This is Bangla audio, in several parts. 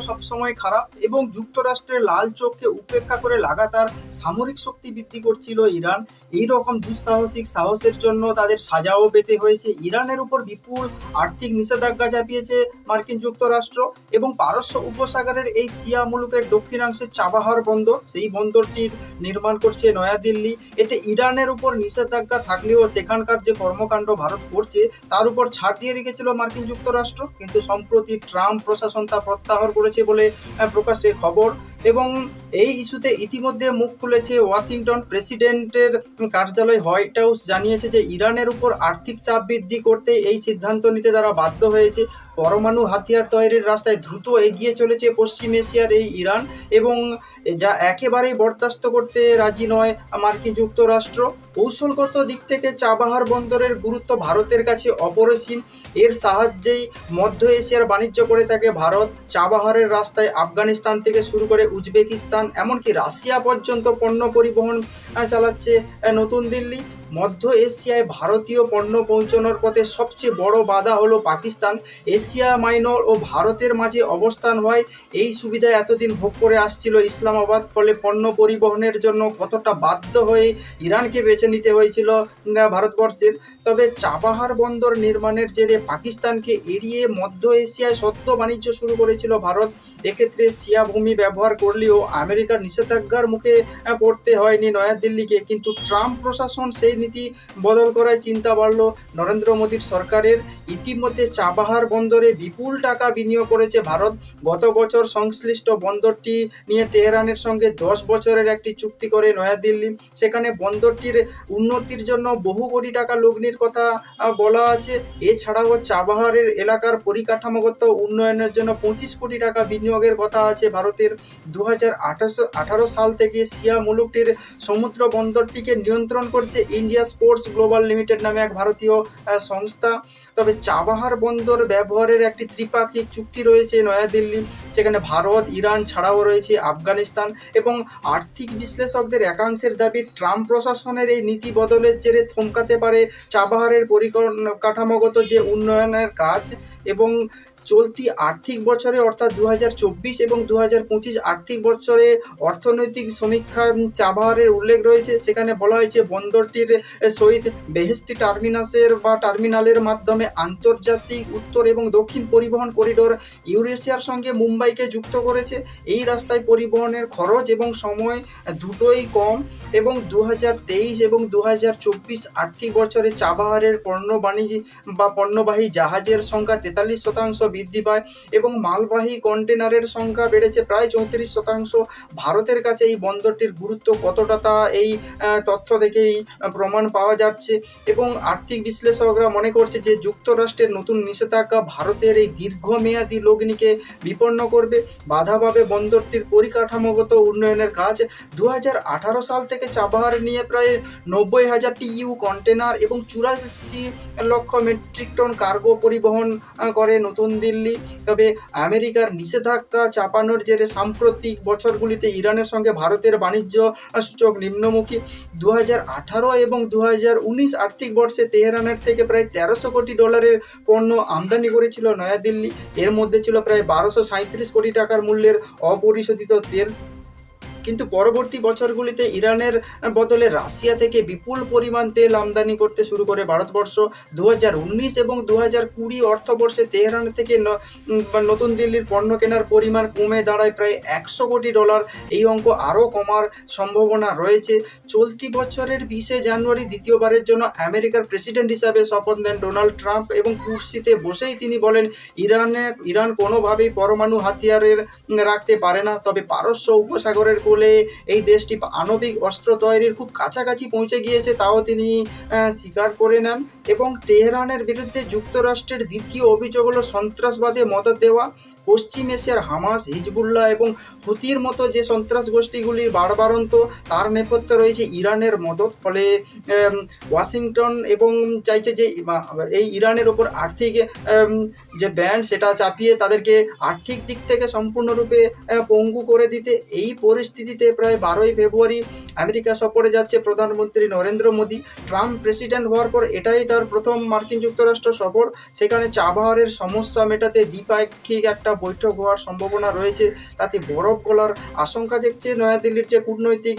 সবসময় খারাপ এবং যুক্তরাষ্ট্রের লাল চোখকে উপেক্ষা করে লাগাতার সামরিক শক্তি বৃদ্ধি করছিল ইরান। এই রকম দুঃসাহসিক সাহসের জন্য তাদের সাজাও পেতে হয়েছে। ইরানের উপর বিপুল আর্থিক নিষেধাজ্ঞা চাপিয়েছে মার্কিন যুক্তরাষ্ট্র এবং পারস্য উপসাগরের এই শিয়া মুলুকের দক্ষিণাংশে চাবাহার বন্দর, সেই বন্দরটির নির্মাণ করছে নয়াদিল্লি। এতে ইরানের উপর নিষেধাজ্ঞা থাকলেও সেখানকার যে কর্মকাণ্ড ভারত করছে তার উপর ছাড় দিয়ে রেখেছিল মার্কিন যুক্তরাষ্ট্র, কিন্তু সম্প্রতি ট্রাম্প প্রশাসন তা প্রত্যাহার করেছে বলে প্রকাশ্যে খবর। এবং এই ইস্যুতে ইতিমধ্যে মুখ খুলেছে ওয়াশিংটন। প্রেসিডেন্টের কার্যালয় হোয়াইট হাউস জানিয়েছে যে ইরানের উপর আর্থিক চাপ বৃদ্ধি করতে এই সিদ্ধান্ত নিতে তারা বাধ্য হয়েছে। পরমাণু হাতিয়ার তৈরির রাস্তায় দ্রুত এগিয়ে চলেছে পশ্চিম এশিয়ার এই ইরান, এবং যা একেবারেই বরদাস্ত করতে রাজি নয় মার্কিন যুক্তরাষ্ট্র। কৌশলগত দিক থেকে চাবাহার বন্দরের গুরুত্ব ভারতের কাছে অপরিসীম। এর সাহায্যেই মধ্য এশিয়ার বাণিজ্য করে থাকে ভারত। চাবাহারের রাস্তায় আফগানিস্তান থেকে শুরু করে উজবেকিস্তান এমনকি রাশিয়া পর্যন্ত পণ্য পরিবহন চালাচ্ছে নতুন দিল্লি। মধ্য এশিয়ায় ভারতীয় পণ্য পৌঁছানোর পথে সবচেয়ে বড় বাধা হলো পাকিস্তান। এশিয়া মাইনর ও ভারতের মাঝে অবস্থান হয় এই সুবিধা এতদিন ভোগ করে আসছিল ইসলামাবাদ। ফলে পণ্য পরিবহনের জন্য কতটা বাধ্য হয়ে ইরানকে বেছে নিতে হয়েছিল ভারতবর্ষের। তবে চাবাহার বন্দর নির্মাণের জেরে পাকিস্তানকে এড়িয়ে মধ্য এশিয়ায় সদ্য বাণিজ্য শুরু করেছিল ভারত। এক্ষেত্রে শিয়া ভূমি ব্যবহার করলেও আমেরিকার নিষেধাজ্ঞার মুখে পড়তে হয়নি নয়াদিল্লিকে। কিন্তু ট্রাম্প প্রশাসন সেই নীতি বদল করায় চিন্তা বাড়ল নরেন্দ্র মোদীর সরকারের। ইতিমধ্যে চাবাহার বন্দরে বিপুল টাকা বিনিয়োগ করেছে ভারত। গত বছর সংশ্লিষ্ট বন্দরটি নিয়ে তেহরানের সঙ্গে 10 বছরের একটি চুক্তি করে নয়াদিল্লি। সেখানে বন্দরটির উন্নতির জন্য বহু কোটি টাকা লগ্নির কথা বলা আছে। এছাড়াও চাবাহারের এলাকার পরিকাঠামোগত উন্নয়নের জন্য 25 কোটি টাকা বিনিয়োগের কথা আছে ভারতের। 2018 সাল থেকে শিয়া মুলুকটির সমুদ্র বন্দরটিকে নিয়ন্ত্রণ করছে ইন্ডিয়া স্পোর্টস গ্লোবাল লিমিটেড নামে এক ভারতীয় সংস্থা। তবে চাবাহার বন্দর ব্যবহারের একটি ত্রিপাক্ষিক চুক্তি রয়েছে নয়াদিল্লি, সেখানে ভারত, ইরান ছাড়াও রয়েছে আফগানিস্তান। এবং আর্থিক বিশ্লেষকদের একাংশের দাবি ট্রাম্প প্রশাসনের এই নীতি বদলের জেরে থমকাতে পারে চাবাহারের পরিকাঠামোগত যে উন্নয়নের কাজ। এবং চলতি আর্থিক বছরে অর্থাৎ 2024 এবং 2025 আর্থিক বছরে অর্থনৈতিক সমীক্ষা চাবাহারের উল্লেখ রয়েছে। সেখানে বলা হয়েছে বন্দরটির সহিত বেহেস্তি টার্মিনালের মাধ্যমে আন্তর্জাতিক উত্তর এবং দক্ষিণ পরিবহন করিডোর ইউরেশিয়ার সঙ্গে মুম্বাইকে যুক্ত করেছে। এই রাস্তায় পরিবহনের খরচ এবং সময় দুটোই কম। এবং 2023 এবং 2024 আর্থিক বছরে চাবাহারের পণ্যবাহী জাহাজের সংখ্যা 43% বৃদ্ধি পায় এবং মালবাহী কন্টেনারের সংখ্যা বেড়েছে প্রায় 34%। ভারতের কাছে এই বন্দরটির গুরুত্ব কতটা তা এই তথ্য থেকেই প্রমাণ পাওয়া যাচ্ছে। এবং আর্থিক বিশ্লেষকরা মনে করছে যে যুক্তরাষ্ট্রের নতুন নিষেধাজ্ঞা ভারতের এই দীর্ঘমেয়াদী লগ্নিকে বিপন্ন করবে, বাধা পাবে বন্দরটির পরিকাঠামোগত উন্নয়নের কাজ। 2018 সাল থেকে চাবাহার নিয়ে প্রায় 90,000 TEU কন্টেনার এবং 84 লক্ষ মেট্রিক টন কার্গো পরিবহন করে নতুন দিল্লি। তবে আমেরিকার নিষেধাজ্ঞা চাপানোর জেরে সাম্প্রতিক বছরগুলিতে ইরানের সঙ্গে ভারতের বাণিজ্য সূচক নিম্নমুখী। 2018 এবং 2019 আর্থিক বর্ষে তেহরানের থেকে প্রায় $1300 কোটি পণ্য আমদানি করেছিল নয়াদিল্লি। এর মধ্যে ছিল প্রায় 1237 কোটি টাকার মূল্যের অপরিশোধিত তেল। কিন্তু পরবর্তী বছরগুলিতে ইরানের বদলে রাশিয়া থেকে বিপুল পরিমাণ তেল আমদানি করতে শুরু করে ভারতবর্ষ। 2019 এবং 2020 অর্থবর্ষে তেহরান থেকে নতুন দিল্লির পণ্য কেনার পরিমাণ কমে দাঁড়ায় প্রায় $100 কোটি। এই অঙ্ক আরও কমার সম্ভাবনা রয়েছে। চলতি বছরের 20 জানুয়ারি দ্বিতীয়বারের জন্য আমেরিকার প্রেসিডেন্ট হিসাবে শপথ নেন ডোনাল্ড ট্রাম্প এবং কুর্সিতে বসেই তিনি বলেন ইরান কোনোভাবেই পরমাণু হাতিয়ারের রাখতে পারে না। তবে পারস্য উপসাগরের বলে এই দেশটি আণবিক অস্ত্র তৈরির খুব কাছাকাছি পৌঁছে গিয়েছে, তাও তিনি স্বীকার করে নেন। এবং তেহরানের বিরুদ্ধে যুক্তরাষ্ট্রের দ্বিতীয় অভিযোগ হলো সন্ত্রাসবাদে মদত দেওয়া। পশ্চিম এশিয়ার হামাস, হিজবুল্লাহ এবং হুতির মতো যে সন্ত্রাস গোষ্ঠীগুলির বাড়বাড়ন্ত তার নেপথ্যে রয়েছে ইরানের মদত। ফলে ওয়াশিংটন এবং চাইছে যে এই ইরানের ওপর আর্থিক যে ব্যান্ড সেটা চাপিয়ে তাদেরকে আর্থিক দিক থেকে সম্পূর্ণরূপে পঙ্গু করে দিতে। এই পরিস্থিতিতে প্রায় 12ই ফেব্রুয়ারি আমেরিকা সফরে যাচ্ছে প্রধানমন্ত্রী নরেন্দ্র মোদী। ট্রাম্প প্রেসিডেন্ট হওয়ার পর এটাই তার প্রথম মার্কিন যুক্তরাষ্ট্র সফর। সেখানে চাবাহারের সমস্যা মেটাতে দ্বিপাক্ষিক একটা বৈঠক হওয়ার সম্ভাবনা রয়েছে, তাতে বরফ গলার আশঙ্কা দেখছে নয়াদিল্লির যে কূটনৈতিক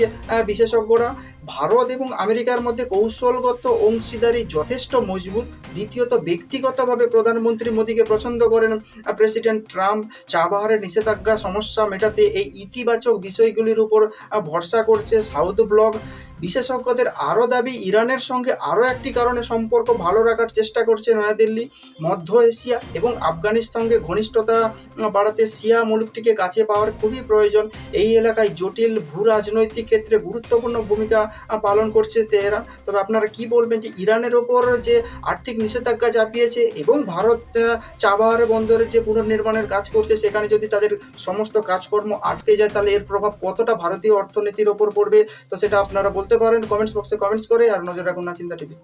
বিশেষজ্ঞরা। ভারত এবং আমেরিকার মধ্যে কৌশলগত অংশীদারি যথেষ্ট মজবুত। দ্বিতীয়ত, ব্যক্তিগতভাবে প্রধানমন্ত্রী মোদীকে পছন্দ করেন প্রেসিডেন্ট ট্রাম্প। চাবাহারের নিষেধাজ্ঞা সমস্যা মেটাতে এই ইতিবাচক বিষয়গুলির উপর ভরসা করছে সাউথ ব্লক। বিশেষজ্ঞদের আরও দাবি, ইরানের সঙ্গে আরও একটি কারণে সম্পর্ক ভালো রাখার চেষ্টা করছে নয়াদিল্লি। মধ্য এশিয়া এবং আফগানিস্তানের সঙ্গে ঘনিষ্ঠতা বাড়াতে শিয়া মুলুকটিকে কাছে পাওয়ার খুবই প্রয়োজন। এই এলাকায় জটিল ভূ রাজনৈতিক ক্ষেত্রে গুরুত্বপূর্ণ ভূমিকা পালন করছে তেহরান। তবে আপনারা কি বলবেন যে ইরানের ওপর যে আর্থিক নিষেধাজ্ঞা চাপিয়েছে এবং ভারত চাবাহার বন্দরের যে পুনর্নির্মাণের কাজ করছে, সেখানে যদি তাদের সমস্ত কাজকর্ম আটকে যায়, তাহলে এর প্রভাব কতটা ভারতীয় অর্থনীতির ওপর পড়বে, তো সেটা আপনারা বলতে পারেন কমেন্টস বক্সে কমেন্টস করে। আর নজর রাখুন নাচিন্তা টিভি।